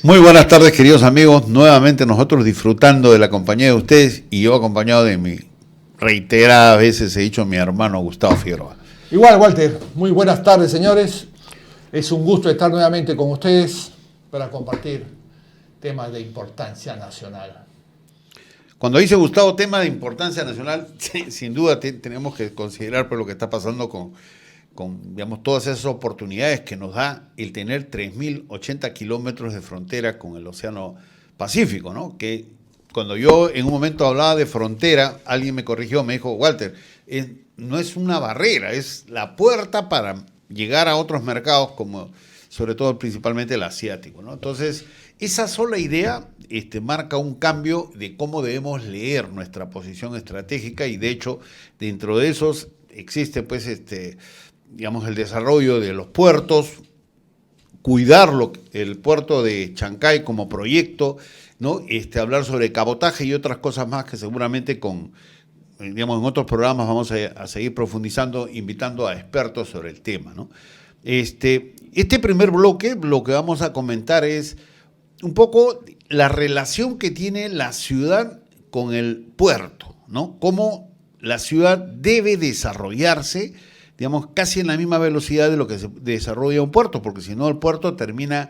Muy buenas tardes, queridos amigos. Nuevamente nosotros disfrutando de la compañía de ustedes y yo acompañado de mi reiteradas veces he dicho mi hermano Gustavo Figueroa. Igual, Walter, muy buenas tardes, señores. Es un gusto estar nuevamente con ustedes para compartir temas de importancia nacional. Cuando dice Gustavo tema de importancia nacional, sin duda tenemos que considerar por lo que está pasando con digamos, todas esas oportunidades que nos da el tener 3.080 kilómetros de frontera con el Océano Pacífico, ¿no? Que cuando yo en un momento hablaba de frontera, alguien me corrigió, me dijo, Walter, no es una barrera, es la puerta para llegar a otros mercados, como sobre todo principalmente el asiático, ¿no? Entonces, esa sola idea marca un cambio de cómo debemos leer nuestra posición estratégica y de hecho, dentro de esos existe pues digamos, el desarrollo de los puertos, cuidarlo, el puerto de Chancay como proyecto, ¿no? Hablar sobre cabotaje y otras cosas más que seguramente digamos, en otros programas vamos a seguir profundizando, invitando a expertos sobre el tema, ¿no? Este primer bloque, lo que vamos a comentar es un poco la relación que tiene la ciudad con el puerto, ¿no? Cómo la ciudad debe desarrollarse, digamos, casi en la misma velocidad de lo que se desarrolla un puerto, porque si no el puerto termina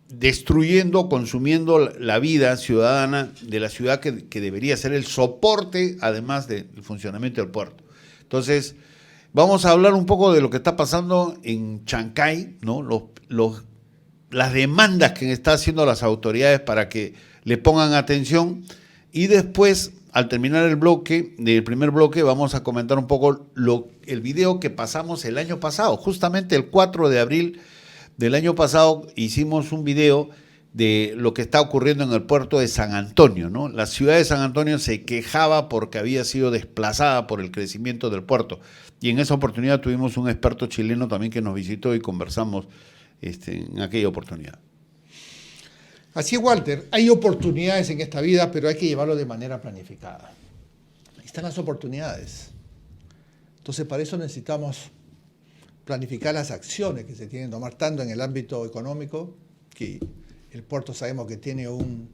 destruyendo, consumiendo la vida ciudadana de la ciudad que debería ser el soporte, además del funcionamiento del puerto. Entonces, vamos a hablar un poco de lo que está pasando en Chancay, ¿no? Las demandas que están haciendo las autoridades para que le pongan atención y después, al terminar el primer bloque, vamos a comentar un poco el video que pasamos el año pasado. Justamente el 4 de abril del año pasado hicimos un video de lo que está ocurriendo en el puerto de San Antonio, ¿no? La ciudad de San Antonio se quejaba porque había sido desplazada por el crecimiento del puerto. Y en esa oportunidad tuvimos un experto chileno también que nos visitó y conversamos en aquella oportunidad. Así es, Walter, hay oportunidades en esta vida, pero hay que llevarlo de manera planificada. Ahí están las oportunidades. Entonces, para eso necesitamos planificar las acciones que se tienen que tomar, tanto en el ámbito económico, que el puerto sabemos que tiene un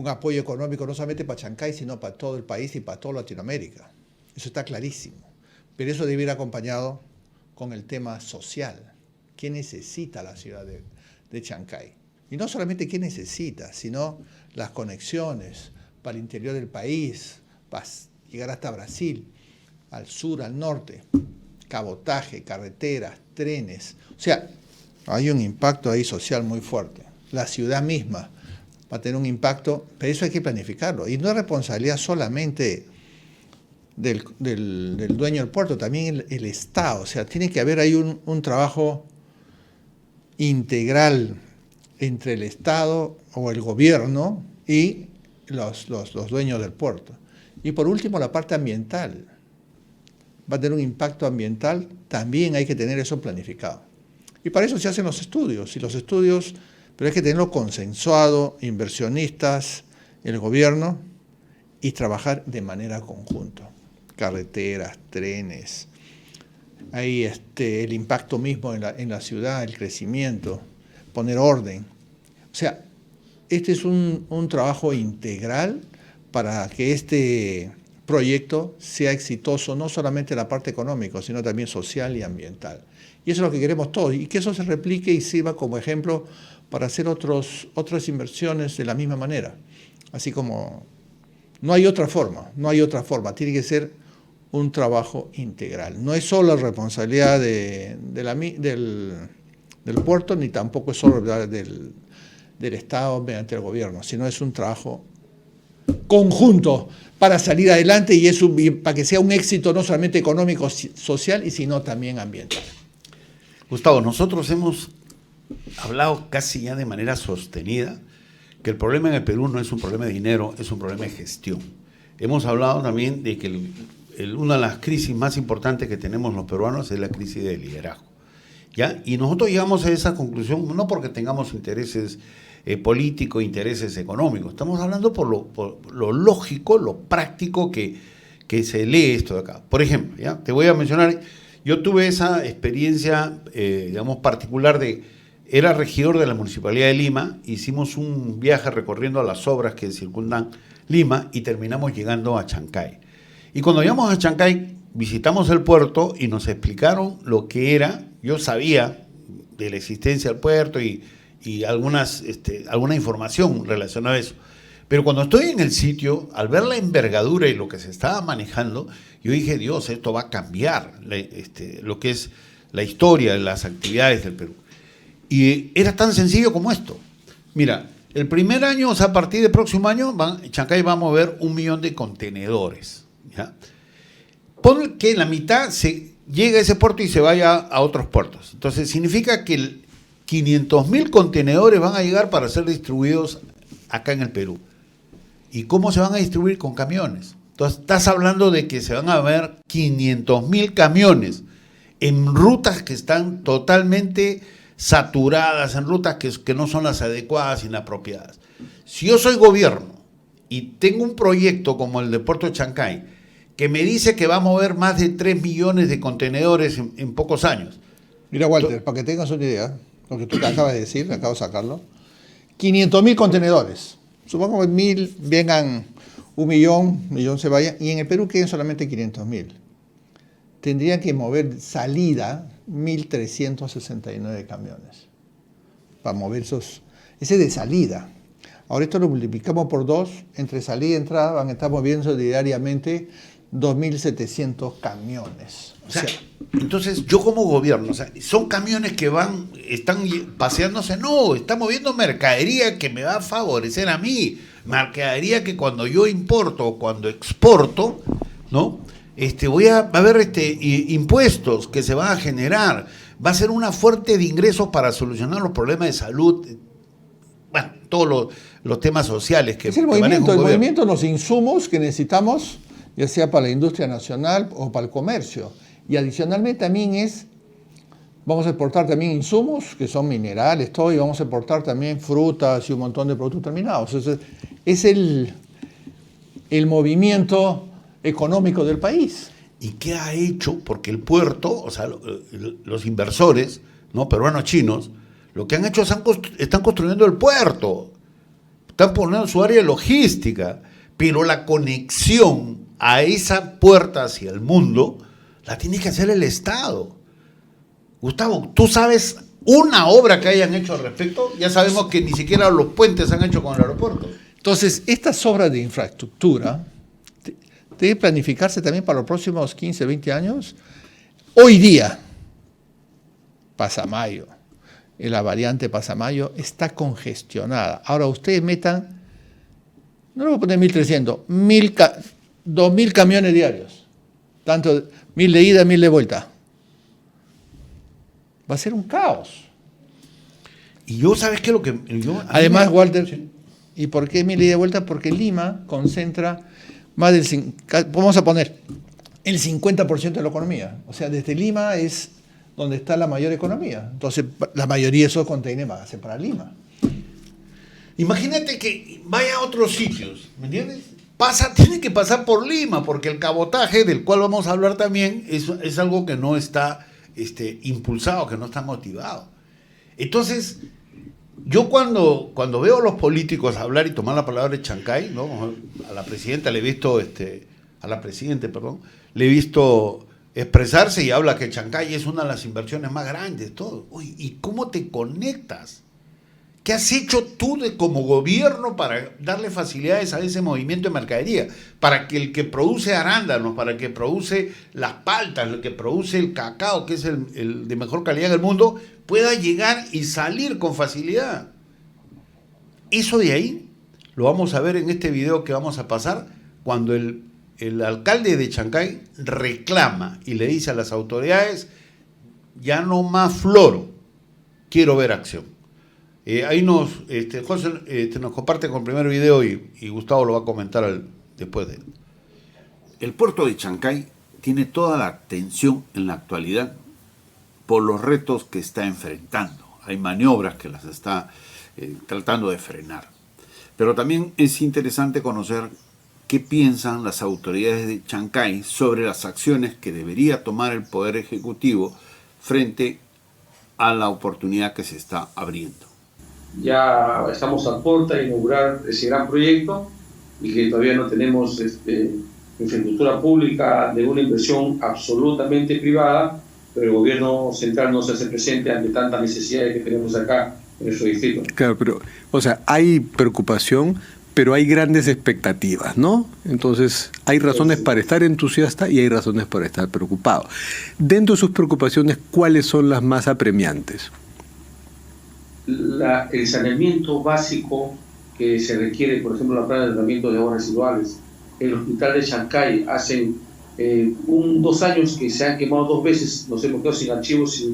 apoyo económico no solamente para Chancay, sino para todo el país y para toda Latinoamérica. Eso está clarísimo. Pero eso debe ir acompañado con el tema social. ¿Qué necesita la ciudad de Chancay? Y no solamente qué necesita, sino las conexiones para el interior del país, para llegar hasta Brasil, al sur, al norte, cabotaje, carreteras, trenes. O sea, hay un impacto ahí social muy fuerte. La ciudad misma va a tener un impacto, pero eso hay que planificarlo. Y no es responsabilidad solamente del dueño del puerto, también el Estado. O sea, tiene que haber ahí un trabajo integral entre el Estado o el gobierno y los dueños del puerto. Y por último, la parte ambiental. Va a tener un impacto ambiental, también hay que tener eso planificado. Y para eso se hacen los estudios, pero hay que tenerlo consensuado, inversionistas, el gobierno, y trabajar de manera conjunta. Carreteras, trenes, ahí el impacto mismo en la ciudad, el crecimiento, poner orden. O sea, este es un trabajo integral para que este proyecto sea exitoso, no solamente en la parte económica, sino también social y ambiental. Y eso es lo que queremos todos, y que eso se replique y sirva como ejemplo para hacer otras inversiones de la misma manera. Así como no hay otra forma, tiene que ser un trabajo integral. No es solo responsabilidad del puerto, ni tampoco es solo del Estado mediante el gobierno, sino es un trabajo conjunto para salir adelante y para que sea un éxito no solamente económico, social, y sino también ambiental. Gustavo, nosotros hemos hablado casi ya de manera sostenida que el problema en el Perú no es un problema de dinero, es un problema de gestión. Hemos hablado también de que una de las crisis más importantes que tenemos los peruanos es la crisis de liderazgo, ¿ya? Y nosotros llegamos a esa conclusión no porque tengamos intereses políticos, intereses económicos. Estamos hablando por lo lógico, lo práctico que se lee esto de acá. Por ejemplo, ¿ya? Te voy a mencionar, yo tuve esa experiencia, digamos, particular de era regidor de la Municipalidad de Lima, hicimos un viaje recorriendo las obras que circundan Lima y terminamos llegando a Chancay. Y cuando llegamos a Chancay, visitamos el puerto y nos explicaron lo que era. Yo sabía de la existencia del puerto y alguna información relacionada a eso. Pero cuando estoy en el sitio, al ver la envergadura y lo que se estaba manejando, yo dije, Dios, esto va a cambiar lo que es la historia de las actividades del Perú. Y era tan sencillo como esto. Mira, el primer año, o sea, a partir del próximo año, Chancay va a mover 1 millón de contenedores. ¿Ya? Pon que la mitad llega a ese puerto y se vaya a otros puertos. Entonces, significa que 500.000 contenedores van a llegar para ser distribuidos acá en el Perú. ¿Y cómo se van a distribuir? Con camiones. Entonces, estás hablando de que se van a ver 500.000 camiones en rutas que están totalmente saturadas, en rutas que no son las adecuadas, inapropiadas. Si yo soy gobierno y tengo un proyecto como el de Puerto de Chancay, que me dice que va a mover más de 3 millones de contenedores en pocos años. Mira, Walter, para que tengas una idea, lo que tú te acabas de decir, acabo de sacarlo, 500.000 contenedores. Supongo que 1.000 vengan 1 millón se vaya, y en el Perú queden solamente 500.000. Tendrían que mover salida 1.369 camiones para mover esos. Ese de salida. Ahora esto lo multiplicamos por 2, entre salida y entrada van a estar moviendo diariamente 2.700 camiones. O sea, entonces yo como gobierno, o sea, son camiones que están paseándose, no, están moviendo mercadería que me va a favorecer a mí, mercadería que cuando yo importo o cuando exporto, ¿no? Va a haber impuestos que se van a generar, va a ser una fuente de ingresos para solucionar los problemas de salud, bueno, todos los temas sociales que es el movimiento, los insumos que necesitamos, ya sea para la industria nacional o para el comercio. Y adicionalmente también vamos a exportar también insumos, que son minerales, todo, y vamos a exportar también frutas y un montón de productos terminados. Es el movimiento económico del país. ¿Y qué ha hecho? Porque el puerto, o sea, los inversores, ¿no?, peruanos, chinos, lo que han hecho están construyendo el puerto, están poniendo su área logística, pero la conexión a esa puerta hacia el mundo la tiene que hacer el Estado. Gustavo, ¿tú sabes una obra que hayan hecho al respecto? Ya sabemos que ni siquiera los puentes han hecho con el aeropuerto. Entonces, estas obras de infraestructura deben planificarse también para los próximos 15, 20 años. Hoy día, Pasamayo, la variante Pasamayo está congestionada. Ahora ustedes metan, no le voy a poner 1.300, 2.000 camiones diarios. Tanto 1.000 de ida, 1.000 de vuelta. Va a ser un caos. Y yo, ¿sabes qué? Además, Walter, ¿sí? ¿Y por qué 1.000 de ida y vuelta? Porque Lima concentra más vamos a poner, el 50% de la economía. O sea, desde Lima es donde está la mayor economía. Entonces, la mayoría de esos containers van a ser para Lima. Imagínate que vaya a otros sitios, ¿me entiendes? Tiene que pasar por Lima, porque el cabotaje, del cual vamos a hablar también, es algo que no está impulsado, que no está motivado. Entonces, yo cuando veo a los políticos hablar y tomar la palabra de Chancay, ¿no?, a la presidenta le he visto, le he visto expresarse y habla que Chancay es una de las inversiones más grandes, todo. Uy, ¿y cómo te conectas? ¿Qué has hecho tú como gobierno para darle facilidades a ese movimiento de mercadería? Para que el que produce arándanos, para el que produce las paltas, el que produce el cacao, que es el de mejor calidad del mundo, pueda llegar y salir con facilidad. Eso de ahí lo vamos a ver en este video que vamos a pasar, cuando el alcalde de Chancay reclama y le dice a las autoridades: ya no más floro, quiero ver acción. Ahí José nos comparte con el primer video y Gustavo lo va a comentar después de él. El puerto de Chancay tiene toda la atención en la actualidad por los retos que está enfrentando. Hay maniobras que las está tratando de frenar. Pero también es interesante conocer qué piensan las autoridades de Chancay sobre las acciones que debería tomar el Poder Ejecutivo frente a la oportunidad que se está abriendo. Ya estamos a puerta de inaugurar ese gran proyecto y que todavía no tenemos infraestructura pública de una inversión absolutamente privada, pero el gobierno central no se hace presente ante tantas necesidades que tenemos acá en nuestro distrito. Claro, pero, o sea, hay preocupación, pero hay grandes expectativas, ¿no? Entonces, hay razones para estar entusiasta y hay razones para estar preocupado. Dentro de sus preocupaciones, ¿cuáles son las más apremiantes? El saneamiento básico que se requiere, por ejemplo, la planta de tratamiento de aguas residuales. El hospital de Chancay, hace 2 años que se han quemado 2 veces, nos hemos quedado sin archivos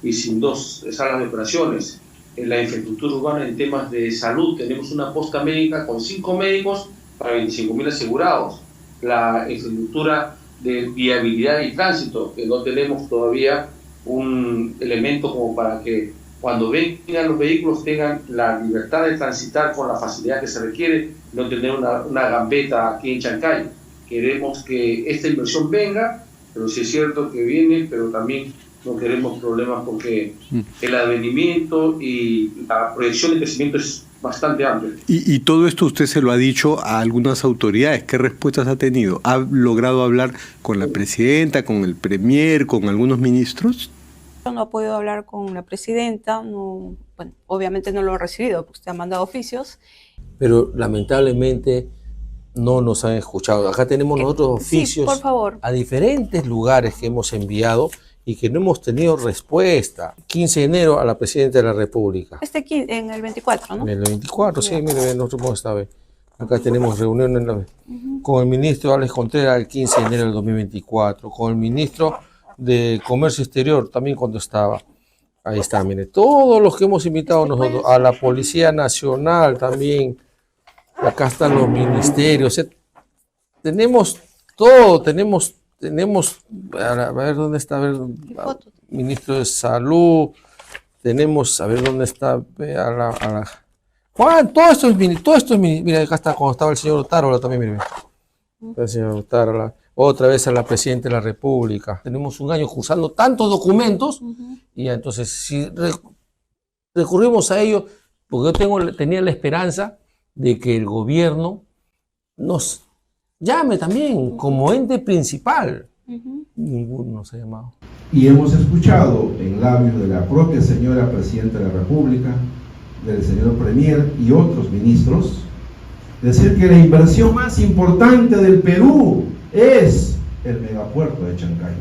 y sin 2 salas de operaciones. En la infraestructura urbana, en temas de salud, tenemos una posta médica con 5 médicos para 25.000 asegurados. La infraestructura de viabilidad y tránsito, que no tenemos todavía un elemento como para que cuando vengan los vehículos tengan la libertad de transitar con la facilidad que se requiere, no tener una gambeta aquí en Chancay. Queremos que esta inversión venga, pero sí es cierto que viene, pero también no queremos problemas porque el advenimiento y la proyección de crecimiento es bastante amplia. Y todo esto usted se lo ha dicho a algunas autoridades. ¿Qué respuestas ha tenido? ¿Ha logrado hablar con la presidenta, con el premier, con algunos ministros? No ha podido hablar con la presidenta, no, bueno, obviamente no lo ha recibido, porque usted ha mandado oficios. Pero lamentablemente no nos han escuchado. Acá tenemos nosotros oficios, sí, por favor, a diferentes lugares que hemos enviado y que no hemos tenido respuesta. 15 de enero a la Presidenta de la República. En el 24, ¿no? En el 24, sí, mire, nosotros hemos estado. Acá tenemos reunión con el ministro Alex Contreras el 15 de enero del 2024, con el ministro de Comercio Exterior también cuando estaba. Ahí está, mire, todos los que hemos invitado nosotros, a la Policía Nacional también, acá están los ministerios, tenemos todo, tenemos, a ver dónde está, a ver, ministro de Salud, tenemos, a ver dónde está, Juan, todo esto es, mira, acá está, cuando estaba el señor Otárola también, mire, el señor Otárola. Otra vez a la Presidenta de la República. Tenemos un año cursando tantos documentos y entonces si recurrimos a ello, porque yo tenía la esperanza de que el gobierno nos llame también como ente principal. Ninguno nos ha llamado. Y hemos escuchado en labios de la propia señora Presidenta de la República, del señor Premier y otros ministros, decir que la inversión más importante del Perú es el megapuerto de Chancay.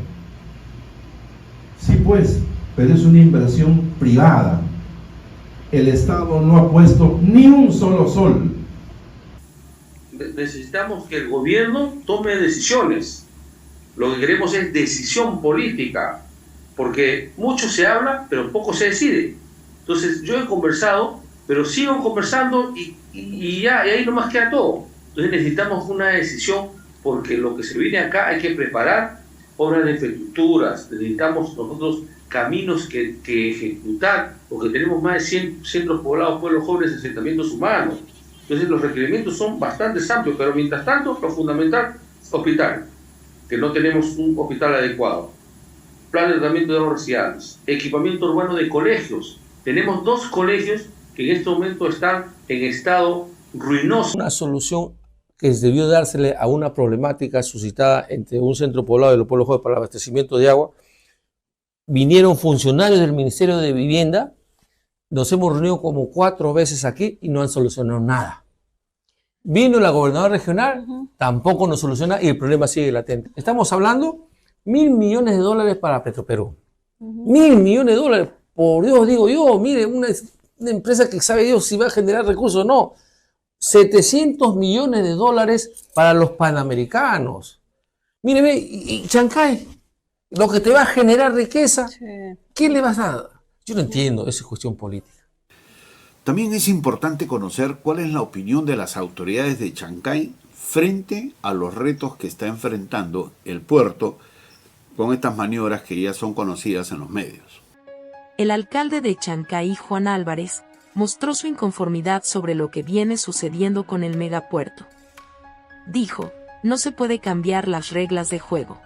Sí, pues, pero es una inversión privada. El Estado no ha puesto ni un solo sol. Necesitamos que el gobierno tome decisiones. Lo que queremos es decisión política, porque mucho se habla, pero poco se decide. Entonces, yo he conversado, pero sigo conversando y ahí nomás queda todo. Entonces necesitamos una decisión, porque lo que se viene acá hay que preparar obras de infraestructuras, necesitamos nosotros caminos que ejecutar, porque tenemos más de 100 centros poblados, pueblos jóvenes, asentamientos humanos. Entonces los requerimientos son bastante amplios, pero mientras tanto, lo fundamental, hospital, que no tenemos un hospital adecuado, plan de tratamiento de aguas residuales, equipamiento urbano de colegios. Tenemos 2 colegios que en este momento están en estado ruinoso. Una solución que debió dársele a una problemática suscitada entre un centro poblado y los pueblos jóvenes para el abastecimiento de agua. Vinieron funcionarios del Ministerio de Vivienda, nos hemos reunido como 4 veces aquí y no han solucionado nada. Vino la gobernadora regional, tampoco nos soluciona y el problema sigue latente. Estamos hablando $1.000 millones para Petroperú. $1.000 millones, por Dios digo yo, mire, una empresa que sabe Dios si va a generar recursos o no. $700 millones para los panamericanos. Mire, ve, y Chancay, lo que te va a generar riqueza, sí. ¿Qué le vas a dar? Yo no entiendo, esa es cuestión política. También es importante conocer cuál es la opinión de las autoridades de Chancay frente a los retos que está enfrentando el puerto con estas maniobras que ya son conocidas en los medios. El alcalde de Chancay, Juan Álvarez, mostró su inconformidad sobre lo que viene sucediendo con el megapuerto. Dijo, no se puede cambiar las reglas de juego.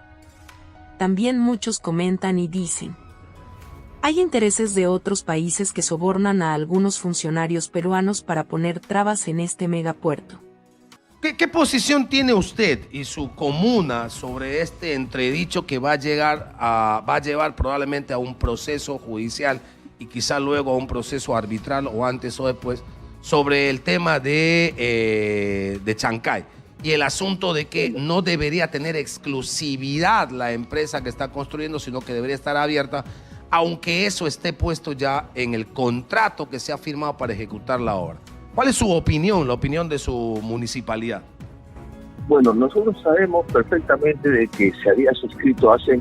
También muchos comentan y dicen, Hay intereses de otros países que sobornan a algunos funcionarios peruanos para poner trabas en este megapuerto. ¿Qué posición tiene usted y su comuna sobre este entredicho que va a llevar probablemente a un proceso judicial y quizá luego a un proceso arbitral o antes o después sobre el tema de Chancay y el asunto de que no debería tener exclusividad la empresa que está construyendo, sino que debería estar abierta, aunque eso esté puesto ya en el contrato que se ha firmado para ejecutar la obra? ¿Cuál es su opinión, la opinión de su municipalidad? Bueno, nosotros sabemos perfectamente de que se había suscrito hace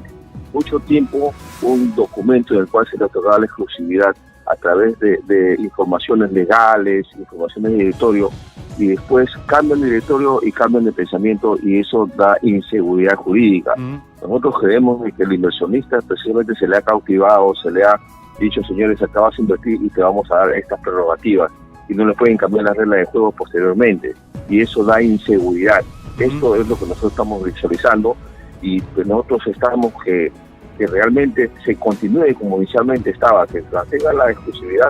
mucho tiempo un documento en el cual se le otorgaba la exclusividad a través de informaciones legales, informaciones de directorio, y después cambian de directorio y cambian de pensamiento, y eso da inseguridad jurídica. Nosotros creemos de que el inversionista precisamente se le ha cautivado, se le ha dicho, señores, acabas de invertir y te vamos a dar estas prerrogativas, y no le pueden cambiar las reglas de juego posteriormente, y eso da inseguridad. Esto es lo que nosotros estamos visualizando, y pues nosotros estamos que realmente se continúe como inicialmente estaba, que mantenga la exclusividad,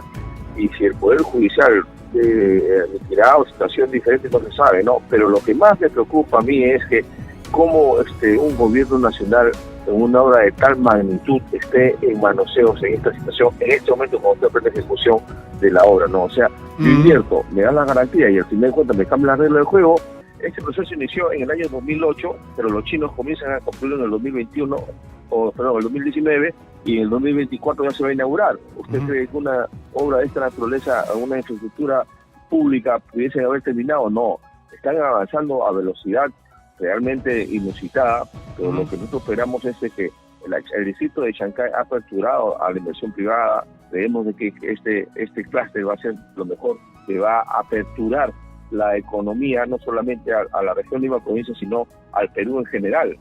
y si el Poder Judicial retirado situación diferente no se sabe, ¿no? Pero lo que más me preocupa a mí es que cómo un gobierno nacional en una obra de tal magnitud esté en manoseos en esta situación, en este momento cuando estoy en ejecución de la obra, ¿no? O sea, yo invierto, me dan la garantía y al final de cuentas me cambian las reglas del juego. Este proceso inició en el año 2008, pero los chinos comienzan a construirlo en el 2021, el 2019, y en el 2024 ya se va a inaugurar. ¿Usted cree que una obra de esta naturaleza, una infraestructura pública, pudiese haber terminado? No, están avanzando a velocidad realmente inusitada, pero lo que nosotros esperamos es de que el distrito de Chancay ha aperturado a la inversión privada. Creemos de que este clúster va a ser lo mejor, que va a aperturar la economía no solamente a la región Lima provincia, sino al Perú en general.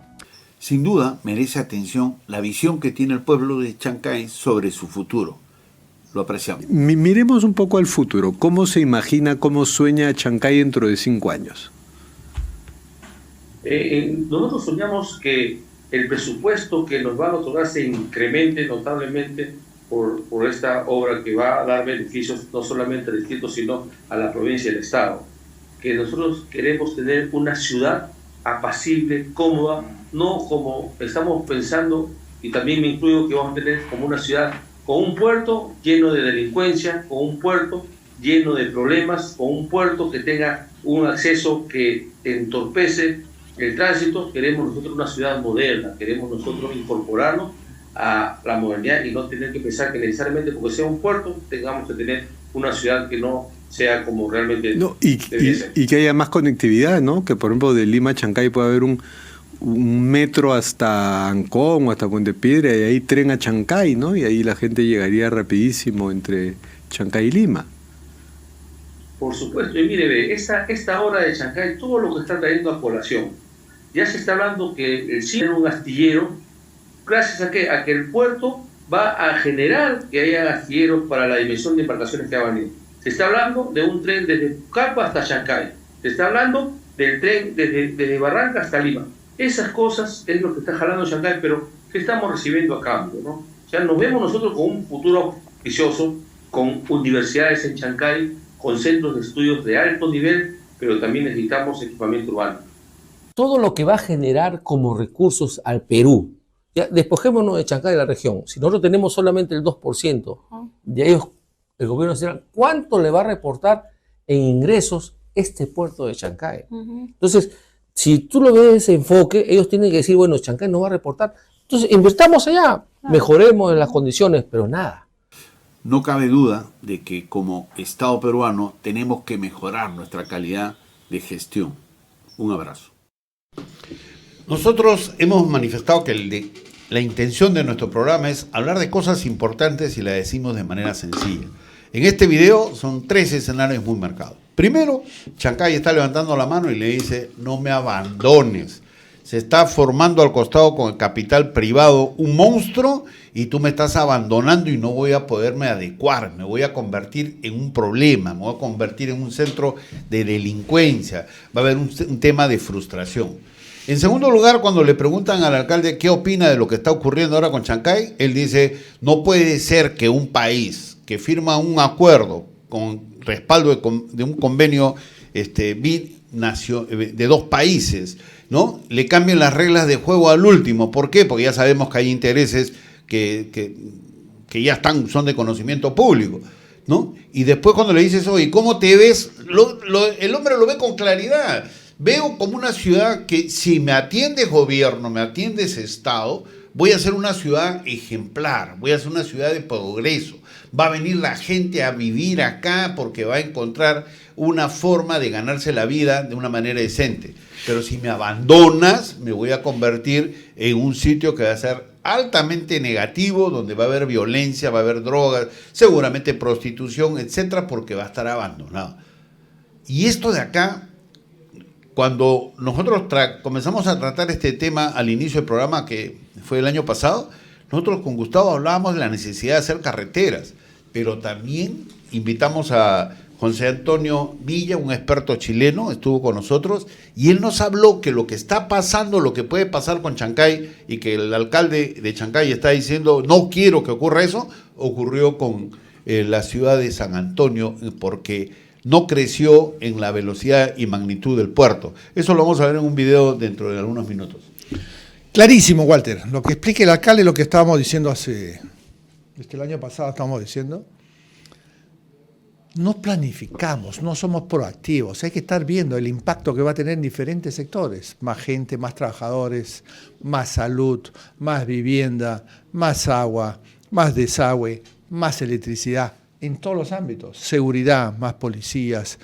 Sin duda merece atención la visión que tiene el pueblo de Chancay sobre su futuro. Lo apreciamos. Miremos un poco al futuro. ¿Cómo se imagina, cómo sueña Chancay dentro de 5 años? Nosotros soñamos que el presupuesto que nos van a otorgar se incremente notablemente por esta obra que va a dar beneficios no solamente al distrito, sino a la provincia y al Estado. Que nosotros queremos tener una ciudad apacible, cómoda, no como estamos pensando, y también me incluyo que vamos a tener como una ciudad con un puerto lleno de delincuencia, con un puerto lleno de problemas, con un puerto que tenga un acceso que entorpece el tránsito. Queremos nosotros una ciudad moderna, queremos nosotros incorporarnos a la modernidad y no tener que pensar que necesariamente porque sea un puerto tengamos que tener una ciudad que no sea como realmente debería ser. Y que haya más conectividad, ¿no? Que por ejemplo de Lima a Chancay puede haber un metro hasta Ancón o hasta Puente Piedra, y ahí tren a Chancay, ¿no? Y ahí la gente llegaría rapidísimo entre Chancay y Lima. Por supuesto, y mire, ve, esta obra de Chancay, todo lo que está trayendo a colación, ya se está hablando que el cine es un astillero, gracias a que el puerto va a generar que haya astilleros para la dimensión de embarcaciones que va a venir. Se está hablando de un tren desde Pucallpa hasta Chancay, se está hablando del tren desde Barranca hasta Lima. Esas cosas es lo que está jalando Chancay, pero ¿qué estamos recibiendo a cambio, no? O sea, nos vemos nosotros con un futuro auspicioso, con universidades en Chancay, con centros de estudios de alto nivel, pero también necesitamos equipamiento urbano. Todo lo que va a generar como recursos al Perú, ya despojémonos de Chancay de la región, si nosotros tenemos solamente el 2%, de ellos el gobierno nacional, ¿cuánto le va a reportar en ingresos este puerto de Chancay? Entonces, si tú lo ves de ese enfoque, ellos tienen que decir, bueno, Chancay no va a reportar, entonces invertamos allá, mejoremos en las condiciones, pero nada. No cabe duda de que como Estado peruano tenemos que mejorar nuestra calidad de gestión. Un abrazo. Nosotros hemos manifestado que la intención de nuestro programa es hablar de cosas importantes y la decimos de manera sencilla. En este video son 3 escenarios muy marcados. Primero, Chancay está levantando la mano y le dice, no me abandones. Se está formando al costado con el capital privado un monstruo y tú me estás abandonando y no voy a poderme adecuar. Me voy a convertir en un problema, me voy a convertir en un centro de delincuencia. Va a haber un tema de frustración. En segundo lugar, cuando le preguntan al alcalde qué opina de lo que está ocurriendo ahora con Chancay, él dice, no puede ser que un país que firma un acuerdo con respaldo de un convenio de dos países, ¿no?, le cambien las reglas de juego al último. ¿Por qué? Porque ya sabemos que hay intereses que ya son de conocimiento público, ¿no? Y después cuando le dices, oye, ¿cómo te ves? El hombre lo ve con claridad. Veo como una ciudad que si me atiende gobierno, me atiende ese Estado, voy a ser una ciudad ejemplar, voy a ser una ciudad de progreso. Va a venir la gente a vivir acá porque va a encontrar una forma de ganarse la vida de una manera decente. Pero si me abandonas, me voy a convertir en un sitio que va a ser altamente negativo, donde va a haber violencia, va a haber drogas, seguramente prostitución, etcétera, porque va a estar abandonado. Y esto de acá, cuando nosotros comenzamos a tratar este tema al inicio del programa, que fue el año pasado, nosotros con Gustavo hablábamos de la necesidad de hacer carreteras, pero también invitamos a José Antonio Villa, un experto chileno, estuvo con nosotros, y él nos habló que lo que está pasando, lo que puede pasar con Chancay, y que el alcalde de Chancay está diciendo, no quiero que ocurra eso, ocurrió con la ciudad de San Antonio, porque no creció en la velocidad y magnitud del puerto. Eso lo vamos a ver en un video dentro de algunos minutos. Clarísimo, Walter. Lo que explique el alcalde es lo que estábamos diciendo desde el año pasado, estábamos diciendo. No planificamos, no somos proactivos. Hay que estar viendo el impacto que va a tener en diferentes sectores. Más gente, más trabajadores, más salud, más vivienda, más agua, más desagüe, más electricidad. En todos los ámbitos, seguridad, más policías.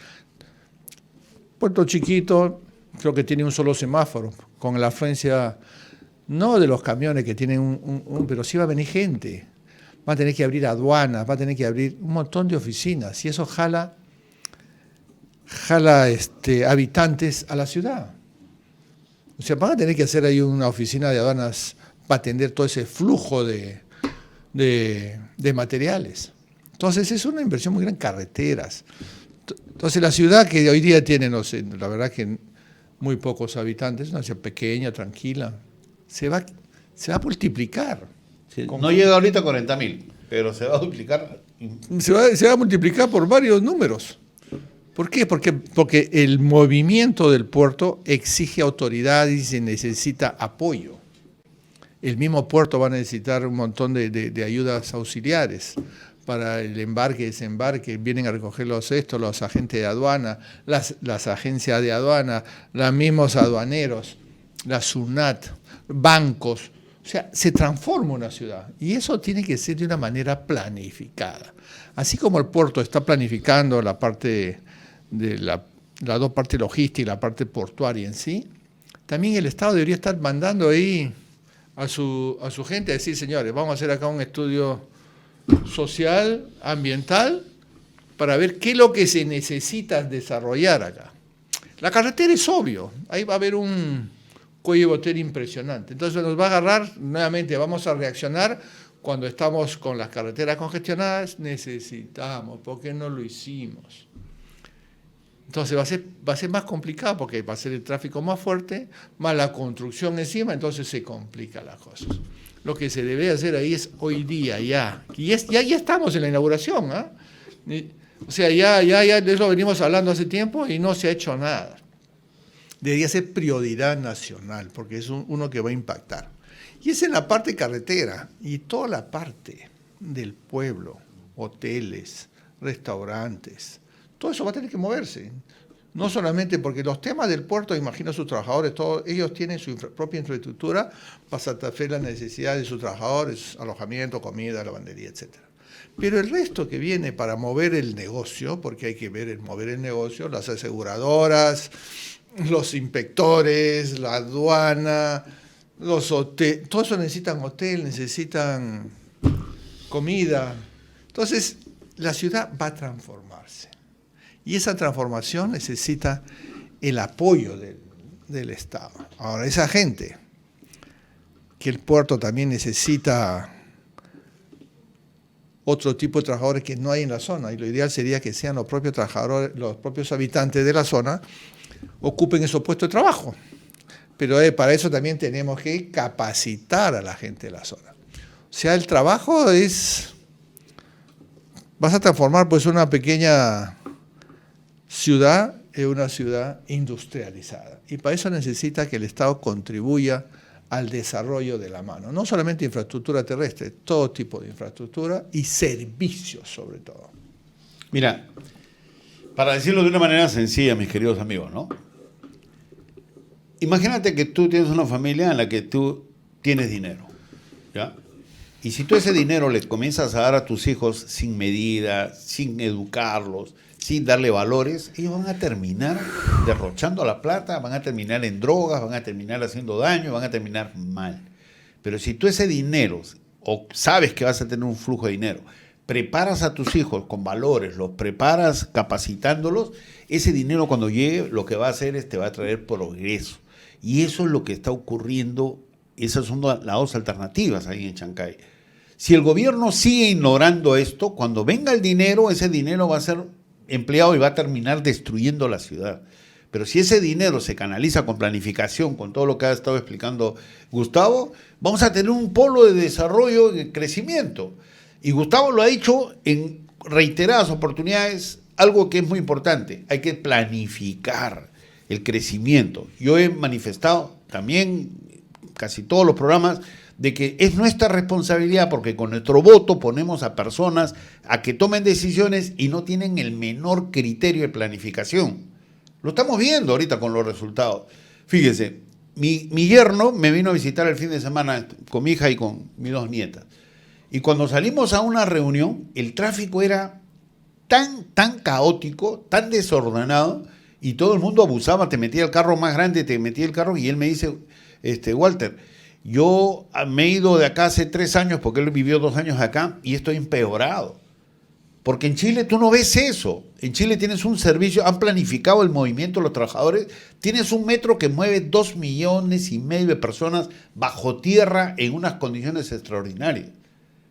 Puerto Chiquito creo que tiene un solo semáforo, con la afluencia no de los camiones que tienen pero sí va a venir gente. Va a tener que abrir aduanas, va a tener que abrir un montón de oficinas y eso jala habitantes a la ciudad. O sea, van a tener que hacer ahí una oficina de aduanas para atender todo ese flujo de materiales. Entonces es una inversión muy grande en carreteras. Entonces la ciudad que hoy día tiene, no sé, la verdad que muy pocos habitantes, una ciudad pequeña, tranquila, se va a multiplicar. Sí, no llega ahorita a 40.000, pero se va a duplicar. Se va a multiplicar por varios números. ¿Por qué? Porque el movimiento del puerto exige autoridad y se necesita apoyo. El mismo puerto va a necesitar un montón de ayudas auxiliares para el embarque y desembarque. Vienen a recoger los agentes de aduana, las agencias de aduana, los mismos aduaneros, la SUNAT, bancos. O sea, se transforma una ciudad y eso tiene que ser de una manera planificada. Así como el puerto está planificando la parte de las dos partes logísticas y la parte portuaria en sí, también el Estado debería estar mandando ahí a su gente a decir, señores, vamos a hacer acá un estudio social, ambiental, para ver qué es lo que se necesita desarrollar acá. La carretera es obvio, ahí va a haber un cuello de botella impresionante. Entonces nos va a agarrar, nuevamente vamos a reaccionar cuando estamos con las carreteras congestionadas, necesitamos, ¿por qué no lo hicimos? Entonces va a ser más complicado porque va a ser el tráfico más fuerte, más la construcción encima, entonces se complican las cosas. Lo que se debe hacer ahí es hoy día, ya. Y ya estamos en la inauguración, ¿eh? O sea, ya de eso venimos hablando hace tiempo y no se ha hecho nada. Debería ser prioridad nacional, porque es uno que va a impactar. Y es en la parte carretera y toda la parte del pueblo, hoteles, restaurantes, todo eso va a tener que moverse. No solamente porque los temas del puerto, imagino a sus trabajadores, todos ellos tienen su propia infraestructura para satisfacer las necesidades de sus trabajadores, alojamiento, comida, lavandería, etc. Pero el resto que viene para mover el negocio, porque hay que ver mover el negocio, las aseguradoras, los inspectores, la aduana, los hoteles, todo eso necesitan hotel, necesitan comida. Entonces, la ciudad va a transformarse. Y esa transformación necesita el apoyo del Estado. Ahora, esa gente, que el puerto también necesita otro tipo de trabajadores que no hay en la zona, y lo ideal sería que sean los propios trabajadores, los propios habitantes de la zona, ocupen esos puestos de trabajo. pero para eso también tenemos que capacitar a la gente de la zona. O sea, el trabajo es... Vas a transformar pues una pequeña ciudad en una ciudad industrializada. Y para eso necesita que el Estado contribuya al desarrollo de la mano. No solamente infraestructura terrestre, todo tipo de infraestructura y servicios sobre todo. Mira, para decirlo de una manera sencilla, mis queridos amigos, ¿no? Imagínate que tú tienes una familia en la que tú tienes dinero, ¿ya? Y si tú ese dinero le comienzas a dar a tus hijos sin medida, sin educarlos, sin darle valores, ellos van a terminar derrochando la plata, van a terminar en drogas, van a terminar haciendo daño, van a terminar mal. Pero si tú ese dinero, o sabes que vas a tener un flujo de dinero, preparas a tus hijos con valores, los preparas capacitándolos, ese dinero cuando llegue lo que va a hacer es te va a traer progreso. Y eso es lo que está ocurriendo, esas son las dos alternativas ahí en Chancay. Si el gobierno sigue ignorando esto, cuando venga el dinero, ese dinero va a ser empleado y va a terminar destruyendo la ciudad. Pero si ese dinero se canaliza con planificación, con todo lo que ha estado explicando Gustavo, vamos a tener un polo de desarrollo y de crecimiento. Y Gustavo lo ha dicho en reiteradas oportunidades, algo que es muy importante, hay que planificar el crecimiento. Yo he manifestado también casi todos los programas de que es nuestra responsabilidad porque con nuestro voto ponemos a personas a que tomen decisiones y no tienen el menor criterio de planificación. Lo estamos viendo ahorita con los resultados. Fíjese, mi yerno me vino a visitar el fin de semana con mi hija y con mis 2 nietas. Y cuando salimos a una reunión, el tráfico era tan caótico, tan desordenado, y todo el mundo abusaba, te metía el carro más grande, te metía el carro, y él me dice, Walter, yo me he ido de acá hace 3 años, porque él vivió 2 años acá, y estoy empeorado. Porque en Chile tú no ves eso. En Chile tienes un servicio, han planificado el movimiento de los trabajadores, tienes un metro que mueve 2,5 millones de personas bajo tierra en unas condiciones extraordinarias.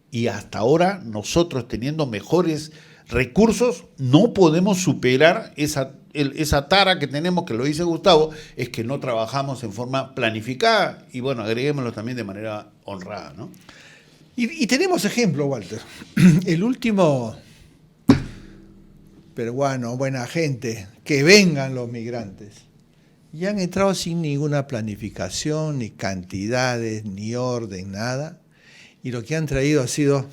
Y hasta ahora nosotros, teniendo mejores recursos, no podemos superar esa tara que tenemos, que lo dice Gustavo, es que no trabajamos en forma planificada y bueno, agreguémoslo también de manera honrada, ¿no? Y tenemos ejemplo, Walter. El último peruano, buena gente, que vengan los migrantes. Y han entrado sin ninguna planificación, ni cantidades, ni orden, nada. Y lo que han traído ha sido,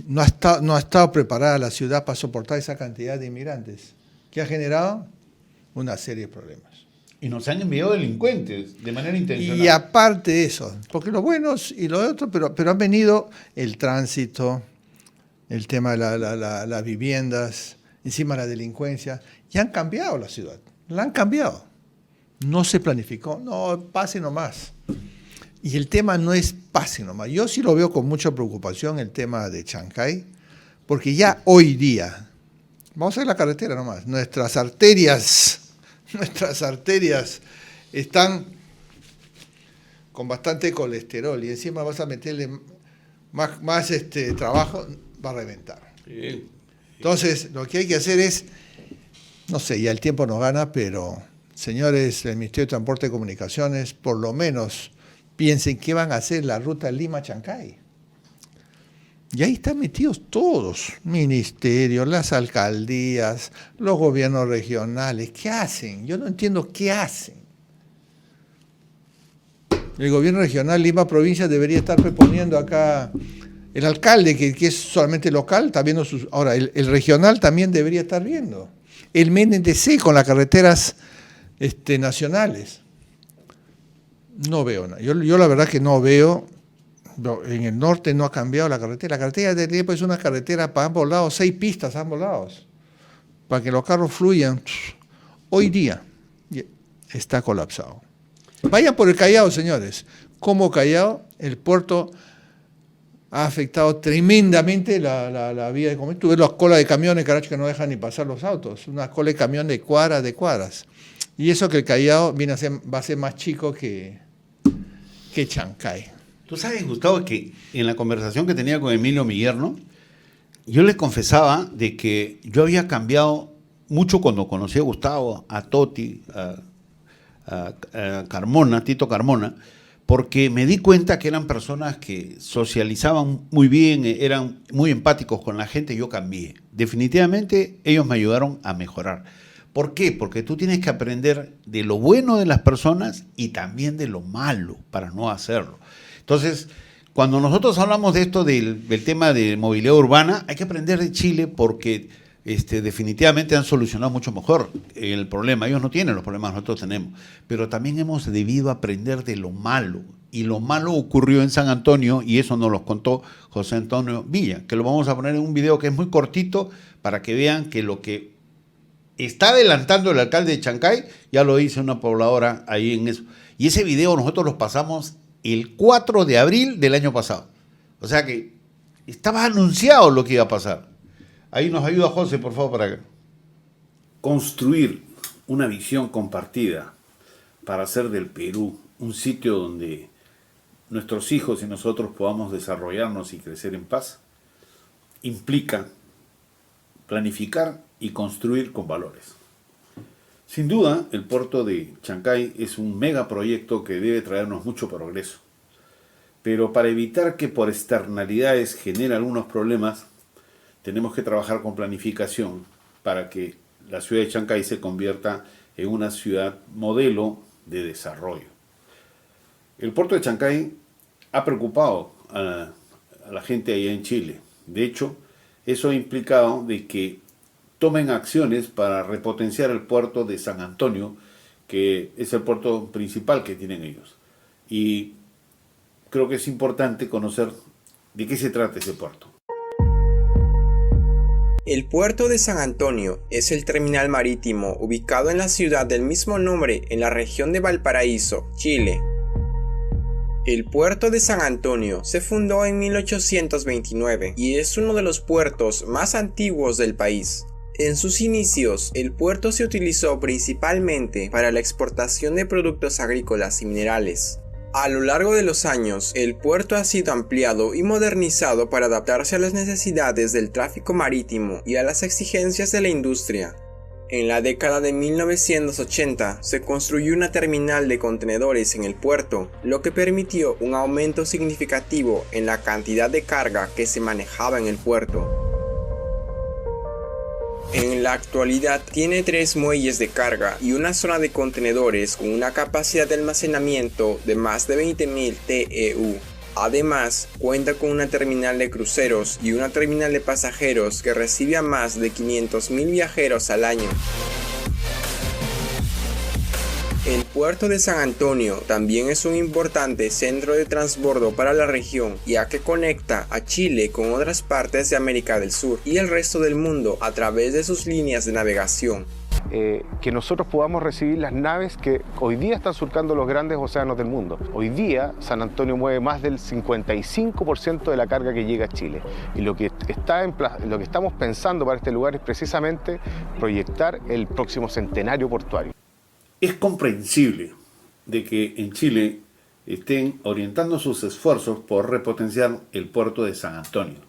no ha estado preparada la ciudad para soportar esa cantidad de inmigrantes, que ha generado una serie de problemas. Y nos han enviado delincuentes de manera intencional. Y aparte de eso, porque los buenos y los otros, pero han venido el tránsito, el tema de las viviendas, encima la delincuencia, y han cambiado la ciudad, la han cambiado. No se planificó, no, pase nomás. Y el tema no es pase nomás. Yo sí lo veo con mucha preocupación el tema de Chancay, porque ya hoy día, vamos a ver la carretera nomás, nuestras arterias están con bastante colesterol y encima vas a meterle más trabajo, va a reventar. Sí. Entonces, lo que hay que hacer es, no sé, ya el tiempo nos gana, pero señores del Ministerio de Transporte y Comunicaciones, por lo menos piensen qué van a hacer la ruta Lima-Chancay. Y ahí están metidos todos, ministerios, las alcaldías, los gobiernos regionales. ¿Qué hacen? Yo no entiendo qué hacen. El gobierno regional Lima Provincia debería estar proponiendo acá, el alcalde, que es solamente local, está viendo sus... Ahora, el regional también debería estar viendo. El MNDC con las carreteras nacionales. No veo nada. Yo la verdad que no veo. En el norte no ha cambiado la carretera. La carretera de tiempo es una carretera para ambos lados, 6 pistas a ambos lados, para que los carros fluyan. Hoy día está colapsado. Vayan por el Callao, señores. Como Callao, el puerto ha afectado tremendamente la vía de comercio. Tú ves las colas de camiones, caracho, que no dejan ni pasar los autos. Una cola de camión de cuadras. Y eso que el Callao va a ser más chico que Chancay. Tú sabes, Gustavo, que en la conversación que tenía con Emilio, mi yerno, yo le confesaba de que yo había cambiado mucho cuando conocí a Gustavo, a Toti, Carmona, Tito Carmona, porque me di cuenta que eran personas que socializaban muy bien, eran muy empáticos con la gente. Yo cambié. Definitivamente ellos me ayudaron a mejorar. ¿Por qué? Porque tú tienes que aprender de lo bueno de las personas y también de lo malo para no hacerlo. Entonces, cuando nosotros hablamos de esto del tema de movilidad urbana, hay que aprender de Chile porque definitivamente han solucionado mucho mejor el problema. Ellos no tienen los problemas que nosotros tenemos, pero también hemos debido aprender de lo malo. Y lo malo ocurrió en San Antonio, y eso nos lo contó José Antonio Villa, que lo vamos a poner en un video que es muy cortito para que vean que lo que está adelantando el alcalde de Chancay ya lo dice una pobladora ahí en eso. Y ese video nosotros lo pasamos el 4 de abril del año pasado. O sea que estaba anunciado lo que iba a pasar. Ahí nos ayuda José, por favor, para construir una visión compartida para hacer del Perú un sitio donde nuestros hijos y nosotros podamos desarrollarnos y crecer en paz. Implica planificar y construir con valores. Sin duda, el puerto de Chancay es un megaproyecto que debe traernos mucho progreso. Pero para evitar que por externalidades genere algunos problemas, tenemos que trabajar con planificación para que la ciudad de Chancay se convierta en una ciudad modelo de desarrollo. El puerto de Chancay ha preocupado a la gente allá en Chile. De hecho, eso ha implicado de que tomen acciones para repotenciar el puerto de San Antonio, que es el puerto principal que tienen ellos. Y creo que es importante conocer de qué se trata ese puerto. El puerto de San Antonio es el terminal marítimo ubicado en la ciudad del mismo nombre en la región de Valparaíso, Chile. El puerto de San Antonio se fundó en 1829 y es uno de los puertos más antiguos del país. En sus inicios, el puerto se utilizó principalmente para la exportación de productos agrícolas y minerales. A lo largo de los años, el puerto ha sido ampliado y modernizado para adaptarse a las necesidades del tráfico marítimo y a las exigencias de la industria. En la década de 1980 se construyó una terminal de contenedores en el puerto, lo que permitió un aumento significativo en la cantidad de carga que se manejaba en el puerto. En la actualidad tiene 3 muelles de carga y una zona de contenedores con una capacidad de almacenamiento de más de 20.000 TEU. Además, cuenta con una terminal de cruceros y una terminal de pasajeros que recibe a más de 500.000 viajeros al año. El puerto de San Antonio también es un importante centro de transbordo para la región, ya que conecta a Chile con otras partes de América del Sur y el resto del mundo a través de sus líneas de navegación. Que nosotros podamos recibir las naves que hoy día están surcando los grandes océanos del mundo. Hoy día San Antonio mueve más del 55% de la carga que llega a Chile. Y lo que estamos pensando para este lugar es precisamente proyectar el próximo centenario portuario. Es comprensible de que en Chile estén orientando sus esfuerzos por repotenciar el puerto de San Antonio.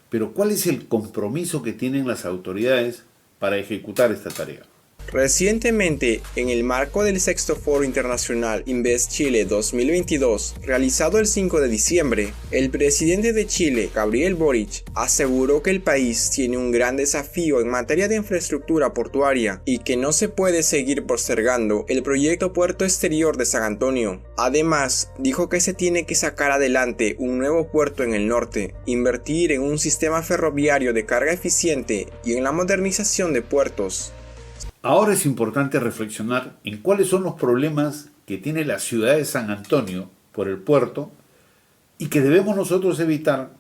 Pero ¿cuál es el compromiso que tienen las autoridades para ejecutar esta tarea? Recientemente, en el marco del sexto Foro Internacional Invest Chile 2022, realizado el 5 de diciembre, el presidente de Chile, Gabriel Boric, aseguró que el país tiene un gran desafío en materia de infraestructura portuaria y que no se puede seguir postergando el proyecto Puerto Exterior de San Antonio. Además, dijo que se tiene que sacar adelante un nuevo puerto en el norte, invertir en un sistema ferroviario de carga eficiente y en la modernización de puertos. Ahora es importante reflexionar en cuáles son los problemas que tiene la ciudad de San Antonio por el puerto y que debemos nosotros evitar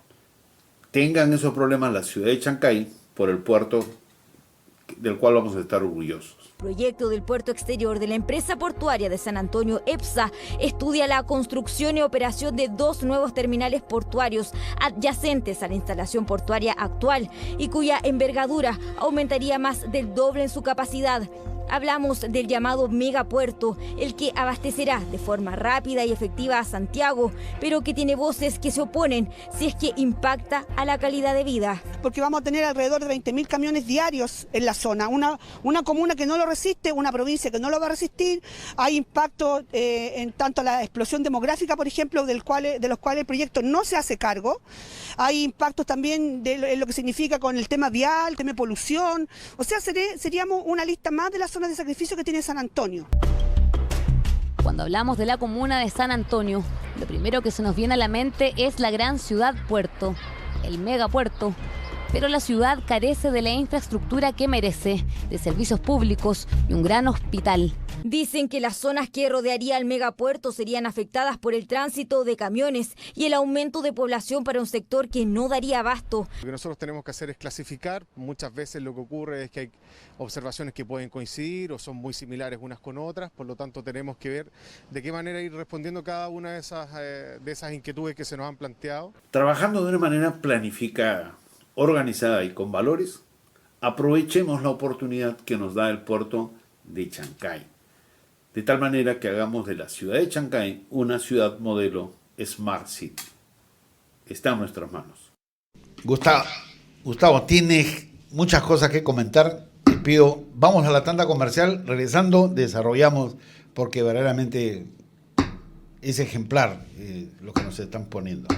tengan esos problemas la ciudad de Chancay por el puerto del cual vamos a estar orgullosos. El proyecto del puerto exterior de la empresa portuaria de San Antonio, EPSA, estudia la construcción y operación de 2 nuevos terminales portuarios adyacentes a la instalación portuaria actual y cuya envergadura aumentaría más del doble en su capacidad. Hablamos del llamado megapuerto, el que abastecerá de forma rápida y efectiva a Santiago, pero que tiene voces que se oponen si es que impacta a la calidad de vida. Porque vamos a tener alrededor de 20.000 camiones diarios en la zona, una comuna que no lo resiste, una provincia que no lo va a resistir. Hay impacto en tanto la explosión demográfica, por ejemplo, de los cuales el proyecto no se hace cargo. Hay impactos también de lo que significa con el tema vial, el tema de polución. O sea, seríamos una lista más de las zonas de sacrificio que tiene San Antonio. Cuando hablamos de la comuna de San Antonio, lo primero que se nos viene a la mente es la gran ciudad puerto, el megapuerto. Pero la ciudad carece de la infraestructura que merece, de servicios públicos y un gran hospital. Dicen que las zonas que rodearía el megapuerto serían afectadas por el tránsito de camiones y el aumento de población para un sector que no daría abasto. Lo que nosotros tenemos que hacer es clasificar. Muchas veces lo que ocurre es que hay observaciones que pueden coincidir o son muy similares unas con otras, por lo tanto tenemos que ver de qué manera ir respondiendo cada una de esas inquietudes que se nos han planteado. Trabajando de una manera planificada, organizada y con valores, aprovechemos la oportunidad que nos da el puerto de Chancay, de tal manera que hagamos de la ciudad de Chancay una ciudad modelo Smart City. Está en nuestras manos. Gustavo, tienes muchas cosas que comentar. Te pido, vamos a la tanda comercial, regresando desarrollamos, porque verdaderamente es ejemplar lo que nos están poniendo.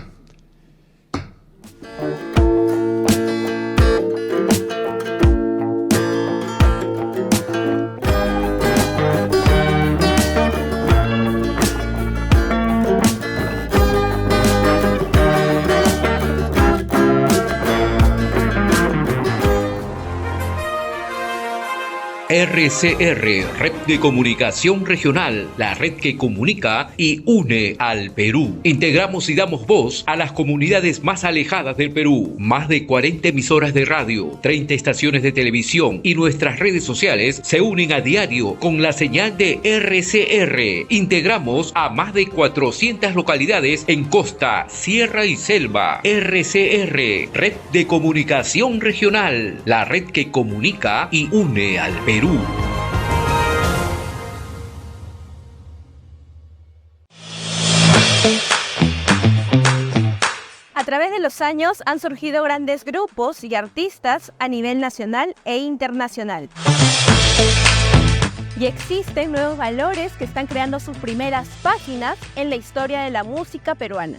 RCR, Red de Comunicación Regional, la red que comunica y une al Perú. Integramos y damos voz a las comunidades más alejadas del Perú. Más de 40 emisoras de radio, 30 estaciones de televisión y nuestras redes sociales se unen a diario con la señal de RCR. Integramos a más de 400 localidades en costa, sierra y selva. RCR, Red de Comunicación Regional, la red que comunica y une al Perú. A través de los años han surgido grandes grupos y artistas a nivel nacional e internacional. Y existen nuevos valores que están creando sus primeras páginas en la historia de la música peruana.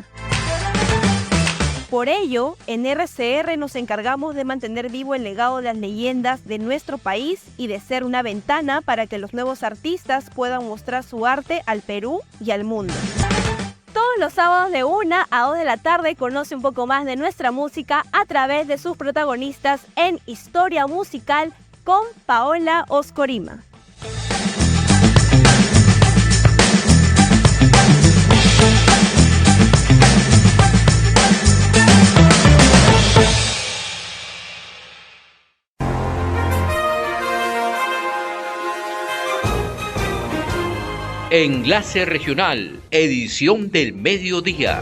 Por ello, en RCR nos encargamos de mantener vivo el legado de las leyendas de nuestro país y de ser una ventana para que los nuevos artistas puedan mostrar su arte al Perú y al mundo. Todos los sábados de 1 a 2 de la tarde conoce un poco más de nuestra música a través de sus protagonistas en Historia Musical con Paola Oscorima. Enlace Regional, edición del mediodía.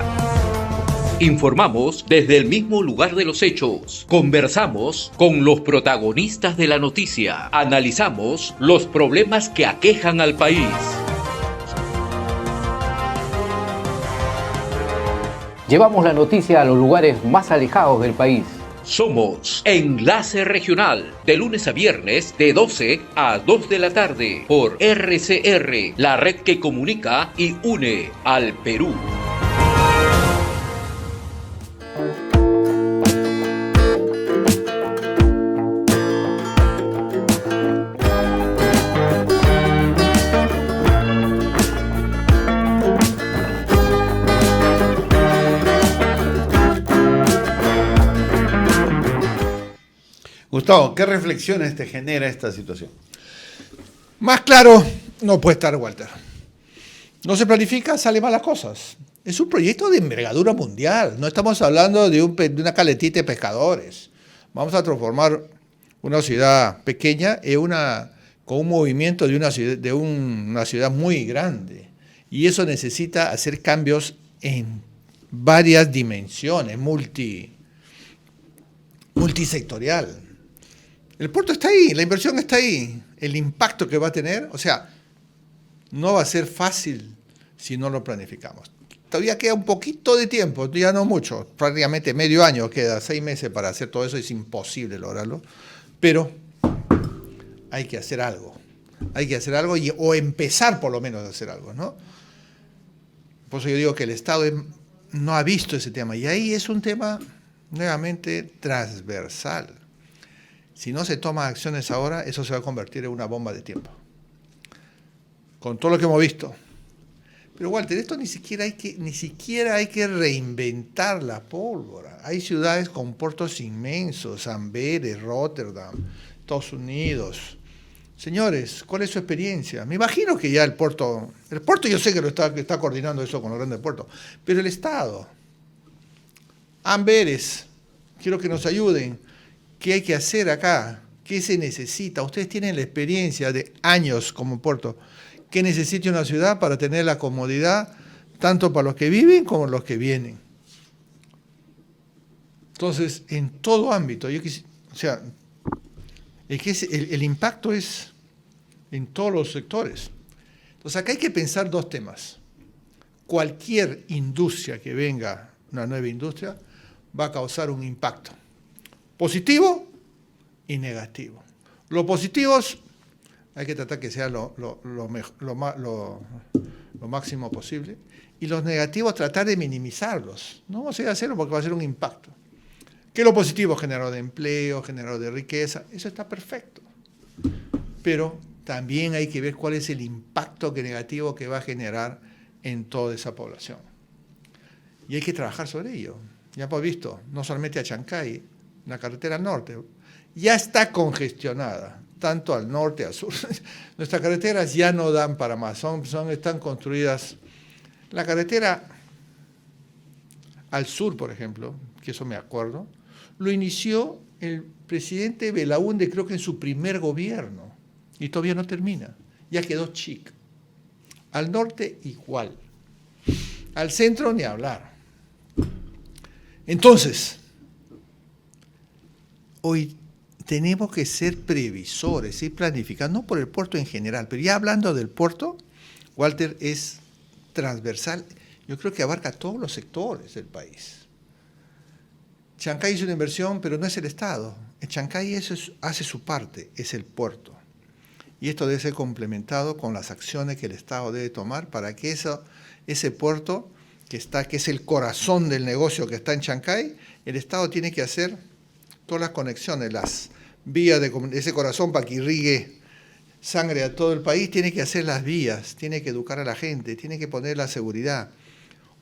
Informamos desde el mismo lugar de los hechos. Conversamos con los protagonistas de la noticia. Analizamos los problemas que aquejan al país. Llevamos la noticia a los lugares más alejados del país. Somos Enlace Regional, de lunes a viernes, de 12 a 2 de la tarde, por RCR, la red que comunica y une al Perú. Gustavo, ¿qué reflexiones te genera esta situación? Más claro no puede estar, Walter. No se planifica, salen malas cosas. Es un proyecto de envergadura mundial. No estamos hablando de una caletita de pescadores. Vamos a transformar una ciudad pequeña con un movimiento de una ciudad muy grande. Y eso necesita hacer cambios en varias dimensiones, multisectorial. El puerto está ahí, la inversión está ahí. el impacto que va a tener, o sea, no va a ser fácil si no lo planificamos. Todavía queda un poquito de tiempo, ya no mucho, prácticamente medio año queda, 6 meses para hacer todo eso, es imposible lograrlo, pero hay que hacer algo. Hay que hacer algo o empezar por lo menos a hacer algo, ¿no? Por eso yo digo que el Estado no ha visto ese tema. Y ahí es un tema nuevamente transversal. Si no se toman acciones ahora, eso se va a convertir en una bomba de tiempo. Con todo lo que hemos visto. Pero Walter, esto ni siquiera hay que reinventar la pólvora. Hay ciudades con puertos inmensos, Amberes, Rotterdam, Estados Unidos. Señores, ¿cuál es su experiencia? Me imagino que ya el puerto yo sé que está coordinando eso con los grandes puertos, pero el Estado, Amberes, quiero que nos ayuden. ¿Qué hay que hacer acá? ¿Qué se necesita? Ustedes tienen la experiencia de años como puerto. ¿Qué necesita una ciudad para tener la comodidad tanto para los que viven como los que vienen? Entonces, en todo ámbito, el impacto es en todos los sectores. Entonces, acá hay que pensar 2 temas. Cualquier industria que venga, una nueva industria, va a causar un impacto positivo y negativo. Los positivos hay que tratar que sea lo máximo posible, y los negativos tratar de minimizarlos. No vamos a ir a hacerlo porque va a ser un impacto. Que lo positivo, generador de empleo, generador de riqueza, eso está perfecto. Pero también hay que ver cuál es el impacto negativo que va a generar en toda esa población. Y hay que trabajar sobre ello. Ya hemos visto, no solamente a Chancay, la carretera norte, ya está congestionada, tanto al norte, al sur. Nuestras carreteras ya no dan para más, están construidas. La carretera al sur, por ejemplo, que eso me acuerdo, lo inició el presidente Belaúnde, creo que en su primer gobierno, y todavía no termina, ya quedó chica. Al norte igual, al centro ni hablar. Entonces, hoy tenemos que ser previsores y planificar, no por el puerto en general, pero ya hablando del puerto, Walter, es transversal, yo creo que abarca todos los sectores del país. Chancay hizo una inversión, pero no es el Estado. En Chancay hace su parte, es el puerto. Y esto debe ser complementado con las acciones que el Estado debe tomar para que ese puerto, que es el corazón del negocio que está en Chancay, el Estado tiene que hacer todas las conexiones, las vías de ese corazón para que irrigue sangre a todo el país, tiene que hacer las vías, tiene que educar a la gente, tiene que poner la seguridad.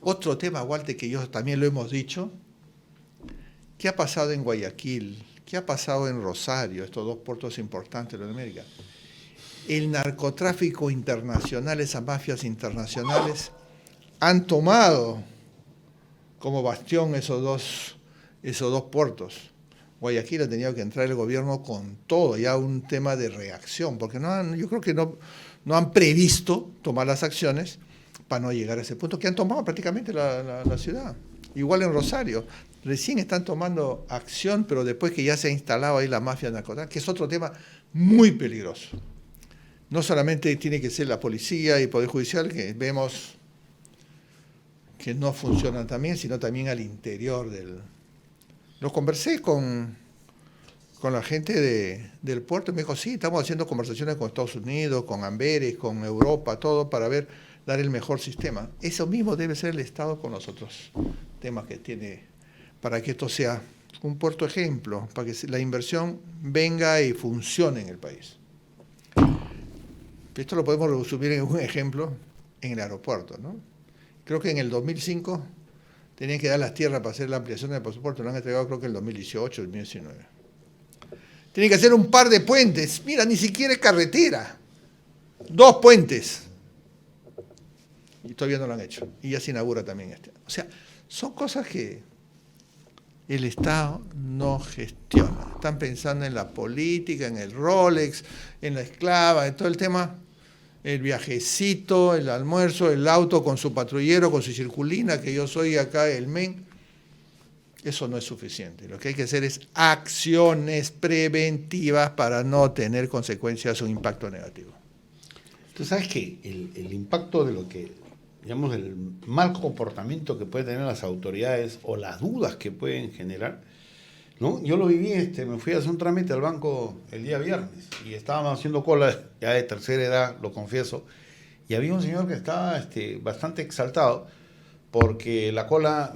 Otro tema, Walter, que yo también lo hemos dicho, ¿qué ha pasado en Guayaquil? ¿Qué ha pasado en Rosario? Estos 2 puertos importantes de Latinoamérica. El narcotráfico internacional, esas mafias internacionales, han tomado como bastión esos dos puertos. Guayaquil ha tenido que entrar el gobierno con todo, ya un tema de reacción, porque yo creo que no han previsto tomar las acciones para no llegar a ese punto, que han tomado prácticamente la ciudad. Igual en Rosario, recién están tomando acción, pero después que ya se ha instalado ahí la mafia narcotráfica, que es otro tema muy peligroso. No solamente tiene que ser la policía y el Poder Judicial, que vemos que no funcionan también, sino también al interior del... Lo conversé con la gente del puerto y me dijo, sí, estamos haciendo conversaciones con Estados Unidos, con Amberes, con Europa, todo para dar el mejor sistema. Eso mismo debe ser el Estado con los otros temas que tiene, para que esto sea un puerto ejemplo, para que la inversión venga y funcione en el país. Esto lo podemos resumir en un ejemplo en el aeropuerto, ¿no? Creo que en el 2005 tenían que dar las tierras para hacer la ampliación del pasaporte, lo han entregado creo que en el 2018, 2019. Tienen que hacer un par de puentes, mira, ni siquiera es carretera, 2 puentes. Y todavía no lo han hecho, y ya se inaugura también este. O sea, son cosas que el Estado no gestiona. Están pensando en la política, en el Rolex, en la esclava, en todo el tema, el viajecito, el almuerzo, el auto con su patrullero, con su circulina, que yo soy acá el men. Eso no es suficiente. Lo que hay que hacer es acciones preventivas para no tener consecuencias o un impacto negativo. Tú sabes que el impacto de lo que, digamos, el mal comportamiento que pueden tener las autoridades o las dudas que pueden generar, ¿no? Yo lo viví, me fui a hacer un trámite al banco el día viernes y estábamos haciendo cola, ya de tercera edad, lo confieso, y había un señor que estaba bastante exaltado porque la cola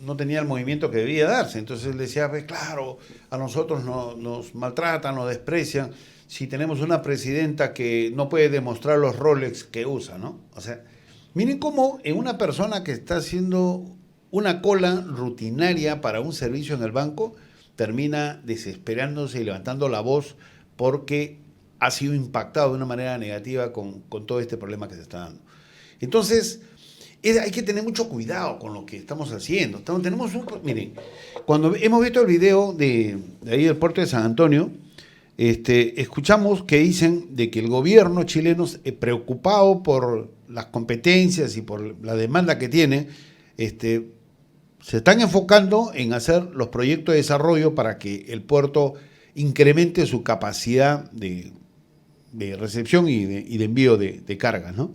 no tenía el movimiento que debía darse. Entonces él decía, pues claro, a nosotros nos maltratan, nos desprecian, si tenemos una presidenta que no puede demostrar los Rolex que usa, ¿no? O sea, miren cómo en una persona que está haciendo una cola rutinaria para un servicio en el banco, termina desesperándose y levantando la voz porque ha sido impactado de una manera negativa con todo este problema que se está dando. Entonces, hay que tener mucho cuidado con lo que estamos haciendo. Miren, cuando hemos visto el video de ahí del puerto de San Antonio, escuchamos que dicen de que el gobierno chileno, preocupado por las competencias y por la demanda que tiene, se están enfocando en hacer los proyectos de desarrollo para que el puerto incremente su capacidad de recepción y de envío de cargas, ¿no?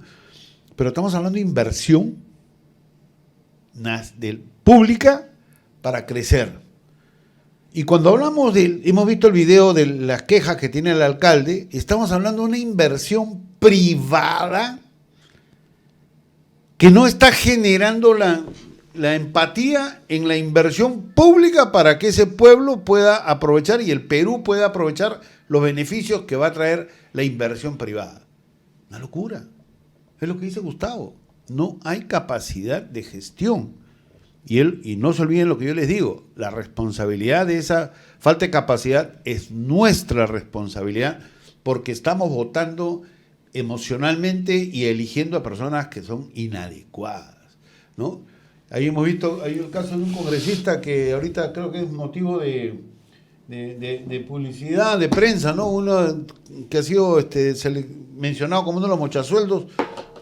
Pero estamos hablando de inversión pública para crecer. Y cuando hablamos hemos visto el video de las quejas que tiene el alcalde, estamos hablando de una inversión privada que no está generando la empatía en la inversión pública para que ese pueblo pueda aprovechar y el Perú pueda aprovechar los beneficios que va a traer la inversión privada. Una locura. Es lo que dice Gustavo. No hay capacidad de gestión. Y no se olviden lo que yo les digo, la responsabilidad de esa falta de capacidad es nuestra responsabilidad porque estamos votando emocionalmente y eligiendo a personas que son inadecuadas, ¿no? Ahí hemos visto, hay el caso de un congresista que ahorita creo que es motivo de publicidad, de prensa, ¿no? Uno que ha sido mencionado como uno de los mochasueldos,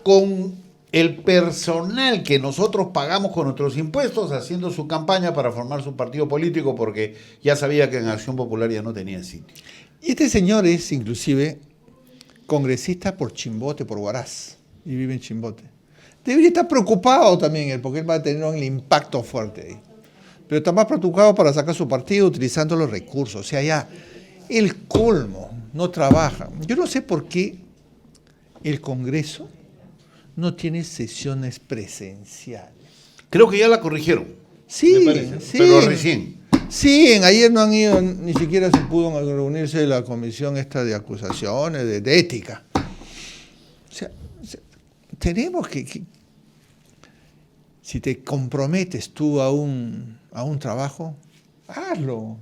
con el personal que nosotros pagamos con nuestros impuestos, haciendo su campaña para formar su partido político, porque ya sabía que en Acción Popular ya no tenía sitio. Y este señor es, inclusive, congresista por Chimbote, por Huaraz, y vive en Chimbote. Debería estar preocupado también él, porque él va a tener un impacto fuerte ahí. Pero está más preocupado para sacar su partido utilizando los recursos. O sea, ya el colmo, no trabaja. Yo no sé por qué el Congreso no tiene sesiones presenciales. Creo que ya la corrigieron. Sí, sí. Pero recién. Sí, ayer no han ido, ni siquiera se pudo reunirse la comisión esta de acusaciones, de ética. O sea, tenemos que si te comprometes tú a un trabajo, hazlo.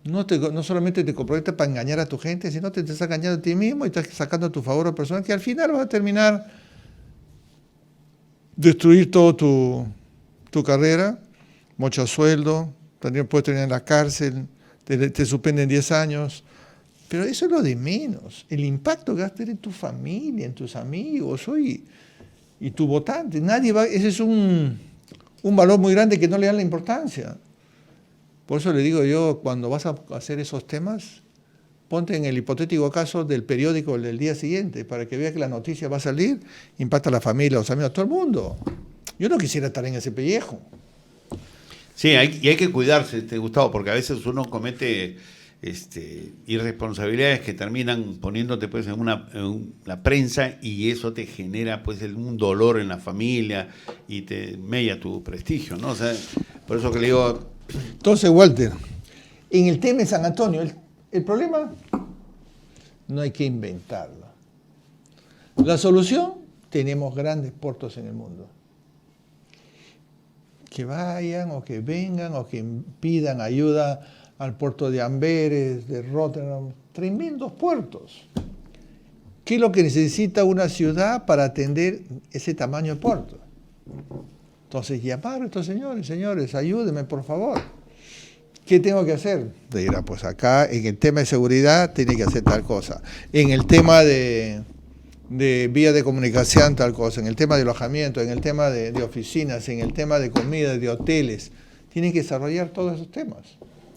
No solamente te comprometes para engañar a tu gente, sino te estás engañando a ti mismo y estás sacando a tu favor a personas que al final vas a terminar destruir todo tu carrera, mucho sueldo, también puedes terminar en la cárcel, te suspenden 10 años. Pero eso es lo de menos. El impacto que vas a tener en tu familia, en tus amigos y tu votante. Ese es un valor muy grande que no le dan la importancia. Por eso le digo yo, cuando vas a hacer esos temas, ponte en el hipotético caso del periódico del día siguiente, para que veas que la noticia va a salir, impacta a la familia, a los amigos, a todo el mundo. Yo no quisiera estar en ese pellejo. Sí, y hay que cuidarse, Gustavo, porque a veces uno comete irresponsabilidades que terminan poniéndote pues en la prensa y eso te genera pues un dolor en la familia y te mella tu prestigio, ¿no? O sea, por eso que le digo... Entonces, Walter, en el tema de San Antonio, el problema no hay que inventarlo. La solución, tenemos grandes puertos en el mundo. Que vayan o que vengan o que pidan ayuda al puerto de Amberes, de Rotterdam, tremendos puertos. ¿Qué es lo que necesita una ciudad para atender ese tamaño de puerto? Entonces, llamar a estos señores, ayúdenme por favor. ¿Qué tengo que hacer? Te dirá, pues acá en el tema de seguridad tiene que hacer tal cosa. En el tema de vías de comunicación tal cosa. En el tema de alojamiento, en el tema de oficinas, en el tema de comida, de hoteles. tienen que desarrollar todos esos temas.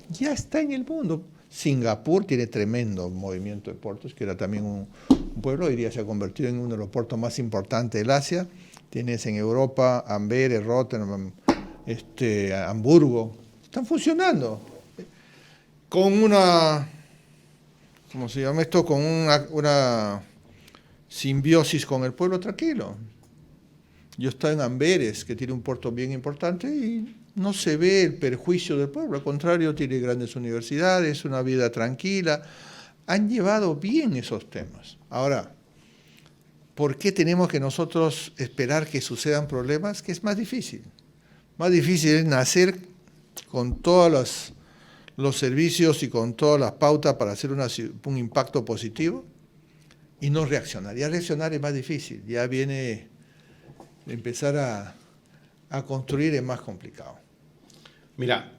Ya está en el mundo. Singapur tiene tremendo movimiento de puertos, que era también un pueblo, diría, se ha convertido en uno de los puertos más importantes del Asia. Tienes en Europa Amberes, Rotterdam, Hamburgo. Están funcionando con una, ¿cómo se llama esto? Con una simbiosis con el pueblo tranquilo. Yo estoy en Amberes, que tiene un puerto bien importante, y no se ve el perjuicio del pueblo, al contrario, tiene grandes universidades, una vida tranquila. Han llevado bien esos temas. Ahora, ¿por qué tenemos que nosotros esperar que sucedan problemas? Que es más difícil. Más difícil es nacer con todos los servicios y con todas las pautas para hacer un impacto positivo y no reaccionar. Ya reaccionar es más difícil, ya viene empezar a construir es más complicado. Mira,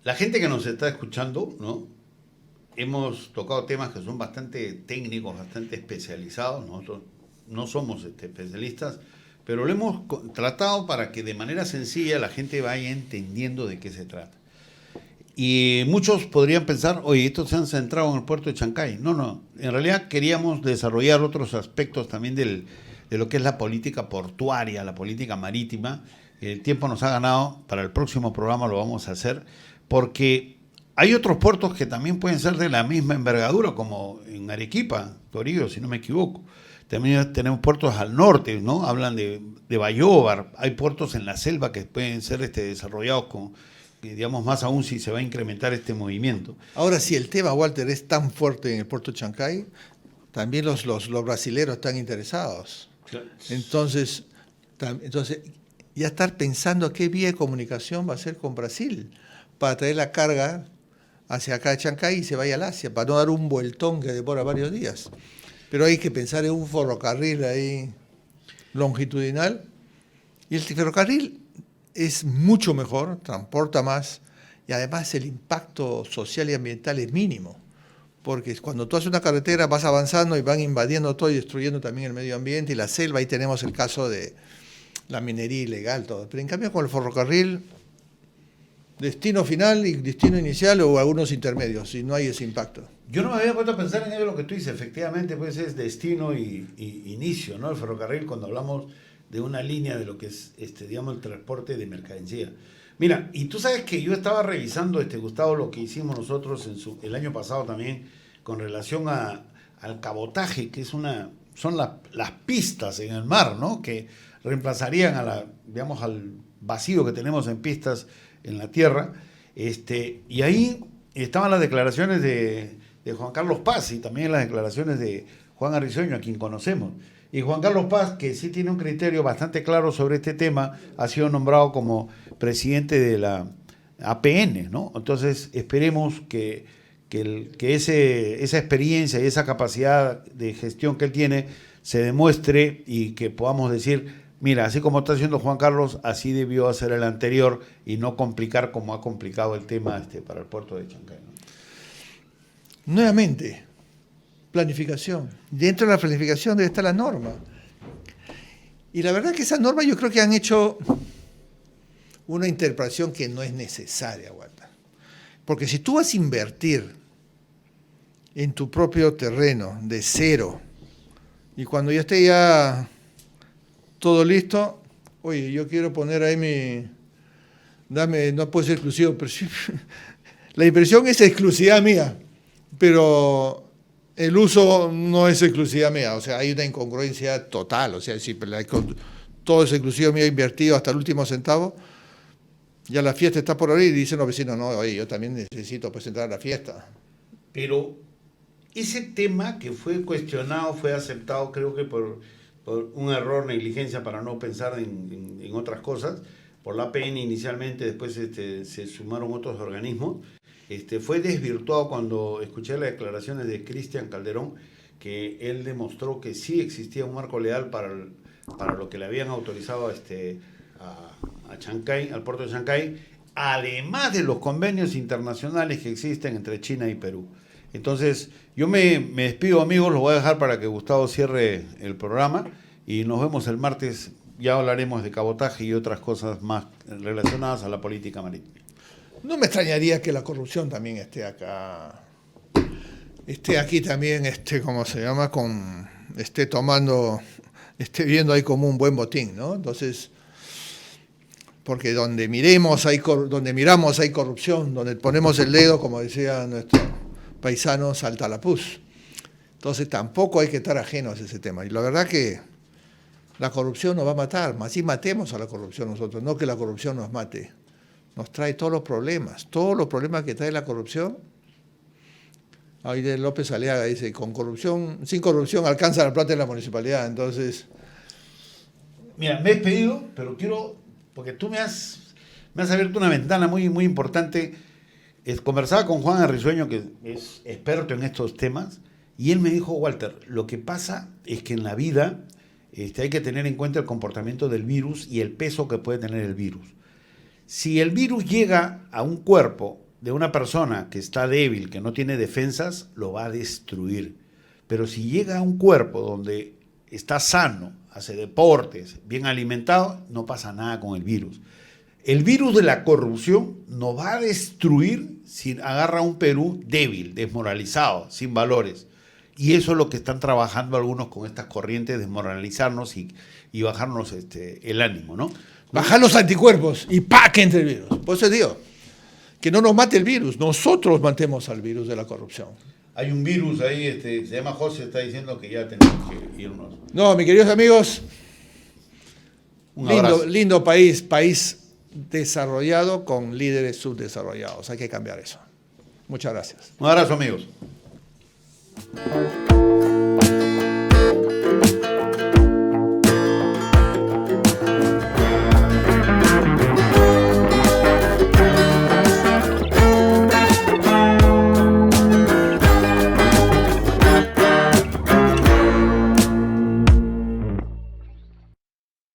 la gente que nos está escuchando, ¿no? Hemos tocado temas que son bastante técnicos, bastante especializados. Nosotros no somos especialistas, pero lo hemos tratado para que de manera sencilla la gente vaya entendiendo de qué se trata. Y muchos podrían pensar, oye, estos se han centrado en el puerto de Chancay. No, en realidad queríamos desarrollar otros aspectos también de lo que es la política portuaria, la política marítima. El tiempo nos ha ganado, para el próximo programa lo vamos a hacer, porque hay otros puertos que también pueden ser de la misma envergadura, como en Arequipa, Torillo, si no me equivoco. También tenemos puertos al norte, ¿no? Hablan de Bayóvar, hay puertos en la selva que pueden ser desarrollados con, digamos, más aún si se va a incrementar este movimiento. Ahora, si el tema, Walter, es tan fuerte en el puerto de Chancay, también los brasileros están interesados. Claro. Entonces, ya estar pensando qué vía de comunicación va a ser con Brasil para traer la carga hacia acá de Chancay y se vaya al Asia, para no dar un vueltón que demora varios días. Pero hay que pensar en un ferrocarril ahí longitudinal. Y el ferrocarril es mucho mejor, transporta más, y además el impacto social y ambiental es mínimo. Porque cuando tú haces una carretera vas avanzando y van invadiendo todo y destruyendo también el medio ambiente y la selva. Ahí tenemos el caso de la minería ilegal, todo. Pero en cambio con el ferrocarril, destino final y destino inicial o algunos intermedios, y no hay ese impacto. Yo no me había puesto a pensar en ello lo que tú dices. Efectivamente, pues es destino y inicio, ¿no? El ferrocarril, cuando hablamos de una línea de lo que es, digamos, el transporte de mercancía. Mira, y tú sabes que yo estaba revisando, Gustavo, lo que hicimos nosotros el año pasado también con relación al cabotaje, que son las pistas en el mar, ¿no? Que reemplazarían digamos, al vacío que tenemos en pistas en la tierra. Y ahí estaban las declaraciones de Juan Carlos Paz y también las declaraciones de Juan Arrisoño, a quien conocemos. Y Juan Carlos Paz, que sí tiene un criterio bastante claro sobre este tema, ha sido nombrado como presidente de la APN, ¿no? Entonces esperemos que esa experiencia y esa capacidad de gestión que él tiene se demuestre y que podamos decir, mira, así como está haciendo Juan Carlos, así debió hacer el anterior y no complicar como ha complicado el tema para el puerto de Chancay, ¿no? Nuevamente, planificación. Dentro de la planificación debe estar la norma. Y la verdad que esa norma yo creo que han hecho una interpretación que no es necesaria, Walter. Porque si tú vas a invertir en tu propio terreno de cero y cuando ya esté ya todo listo, oye, yo quiero poner ahí no puede ser exclusivo, pero sí, la inversión es exclusividad mía, pero el uso no es exclusividad mía, o sea, hay una incongruencia total, o sea, si todo es exclusivo mío invertido hasta el último centavo, ya la fiesta está por abrir y dicen los vecinos, no, oye, yo también necesito pues entrar a la fiesta. Pero ese tema que fue cuestionado, fue aceptado, creo que por un error, negligencia, para no pensar en otras cosas, por la APN inicialmente, después se sumaron otros organismos. Fue desvirtuado cuando escuché las declaraciones de Cristian Calderón, que él demostró que sí existía un marco legal para lo que le habían autorizado a Chancay, al puerto de Chancay, además de los convenios internacionales que existen entre China y Perú. Entonces, yo me despido, amigos, los voy a dejar para que Gustavo cierre el programa y nos vemos el martes ya hablaremos de cabotaje y otras cosas más relacionadas a la política marítima. No me extrañaría que la corrupción también esté acá, esté aquí también, ¿cómo se llama? Esté viendo ahí como un buen botín, ¿no? Entonces, porque donde miramos hay corrupción, donde ponemos el dedo, como decía nuestro paisano, salta la pus. Entonces tampoco hay que estar ajenos a ese tema. Y la verdad que la corrupción nos va a matar, así matemos a la corrupción nosotros, no que la corrupción nos mate. Nos trae todos los problemas que trae la corrupción. Ahí de López Aliaga dice, sin corrupción alcanza la plata en la municipalidad. Entonces, mira, me he despedido, pero quiero, porque tú me has abierto una ventana muy, muy importante. Conversaba con Juan Arrisueño, que es experto en estos temas, y él me dijo, Walter, lo que pasa es que en la vida hay que tener en cuenta el comportamiento del virus y el peso que puede tener el virus. Si el virus llega a un cuerpo de una persona que está débil, que no tiene defensas, lo va a destruir. Pero si llega a un cuerpo donde está sano, hace deportes, bien alimentado, no pasa nada con el virus. El virus de la corrupción nos va a destruir si agarra a un Perú débil, desmoralizado, sin valores. Y eso es lo que están trabajando algunos con estas corrientes, desmoralizarnos y bajarnos el ánimo, ¿no? Bajar los anticuerpos y ¡pa! Que entre el virus. Por eso digo, que no nos mate el virus, nosotros matemos al virus de la corrupción. Hay un virus ahí, se llama José, está diciendo que ya tenemos que irnos. No, mis queridos amigos, abrazo. Lindo país desarrollado con líderes subdesarrollados. Hay que cambiar eso. Muchas gracias. Un abrazo, amigos.